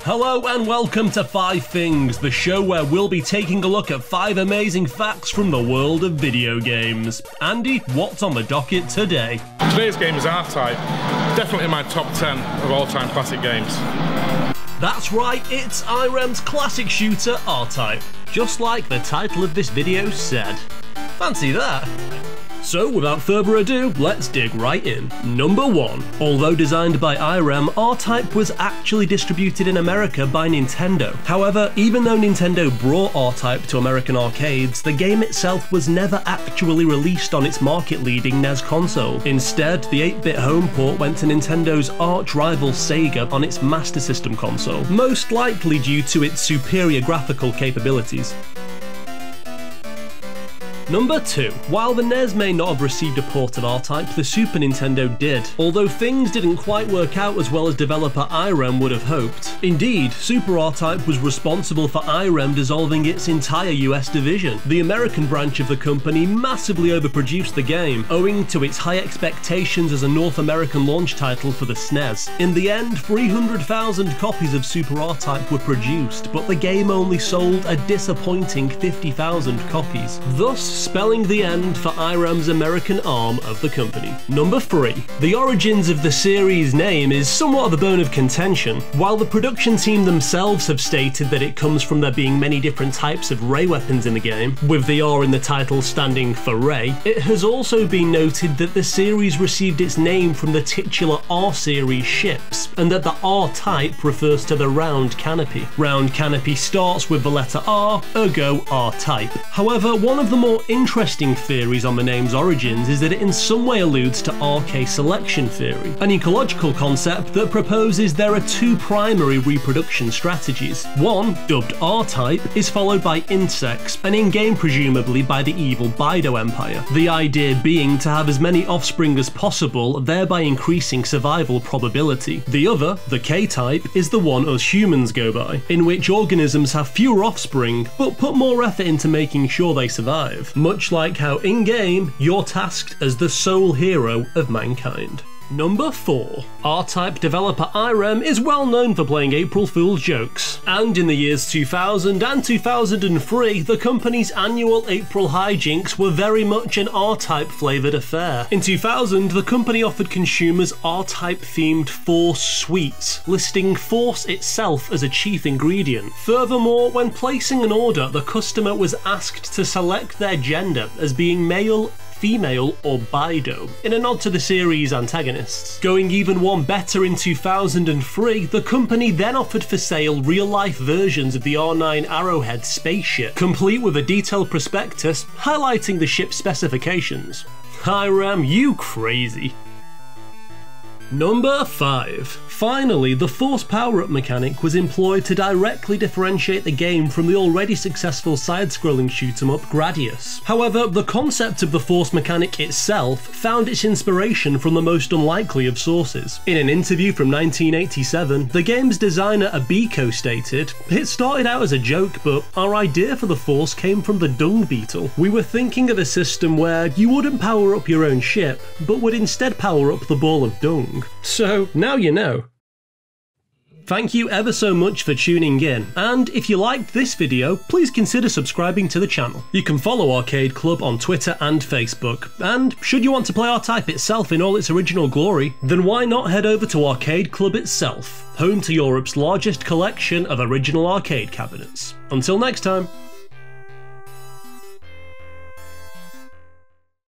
Hello and welcome to 5 Things, the show where we'll be taking a look at 5 amazing facts from the world of video games. Andy, what's on the docket today? Today's game is R-Type, definitely in my top 10 of all-time classic games. That's right, it's Irem's classic shooter R-Type, just like the title of this video said. Fancy that! So without further ado, let's dig right in. Number 1. Although designed by Irem, R-Type was actually distributed in America by Nintendo. However, even though Nintendo brought R-Type to American arcades, the game itself was never actually released on its market-leading NES console. Instead, the 8-bit home port went to Nintendo's arch-rival Sega on its Master System console, most likely due to its superior graphical capabilities. Number 2. While the NES may not have received a port of R-Type, the Super Nintendo did, although things didn't quite work out as well as developer Irem would have hoped. Indeed, Super R-Type was responsible for Irem dissolving its entire US division. The American branch of the company massively overproduced the game, owing to its high expectations as a North American launch title for the SNES. In the end, 300,000 copies of Super R-Type were produced, but the game only sold a disappointing 50,000 copies. Thus, spelling the end for Irem's American arm of the company. Number 3. The origins of the series' name is somewhat of a bone of contention. While the production team themselves have stated that it comes from there being many different types of ray weapons in the game, with the R in the title standing for ray, it has also been noted that the series received its name from the titular R-series ships, and that the R-type refers to the round canopy. Round canopy starts with the letter R, ergo R-type. However, one of the more interesting theories on the name's origins is that it in some way alludes to RK selection theory, an ecological concept that proposes there are 2 primary reproduction strategies. One, dubbed R-Type, is followed by insects, and in-game presumably by the evil Bido Empire, the idea being to have as many offspring as possible, thereby increasing survival probability. The other, the K-Type, is the one us humans go by, in which organisms have fewer offspring, but put more effort into making sure they survive. Much like how in-game, you're tasked as the sole hero of mankind. Number 4. R-Type developer Irem is well known for playing April Fool's jokes, and in the years 2000 and 2003, the company's annual April hijinks were very much an R-Type flavoured affair. In 2000, the company offered consumers R-Type themed Force sweets, listing Force itself as a chief ingredient. Furthermore, when placing an order, the customer was asked to select their gender as being male, female, or Bido, in a nod to the series' antagonists. Going even one better in 2003, the company then offered for sale real-life versions of the R9 Arrowhead spaceship, complete with a detailed prospectus highlighting the ship's specifications. Irem, you crazy. Number 5. Finally, the Force power-up mechanic was employed to directly differentiate the game from the already successful side-scrolling shoot-'em-up Gradius. However, the concept of the Force mechanic itself found its inspiration from the most unlikely of sources. In an interview from 1987, the game's designer Abiko stated, "It started out as a joke, but our idea for the Force came from the dung beetle. We were thinking of a system where you wouldn't power up your own ship, but would instead power up the ball of dung. So, now you know." Thank you ever so much for tuning in, and if you liked this video, please consider subscribing to the channel. You can follow Arcade Club on Twitter and Facebook, and should you want to play R-Type itself in all its original glory, then why not head over to Arcade Club itself, home to Europe's largest collection of original arcade cabinets. Until next time.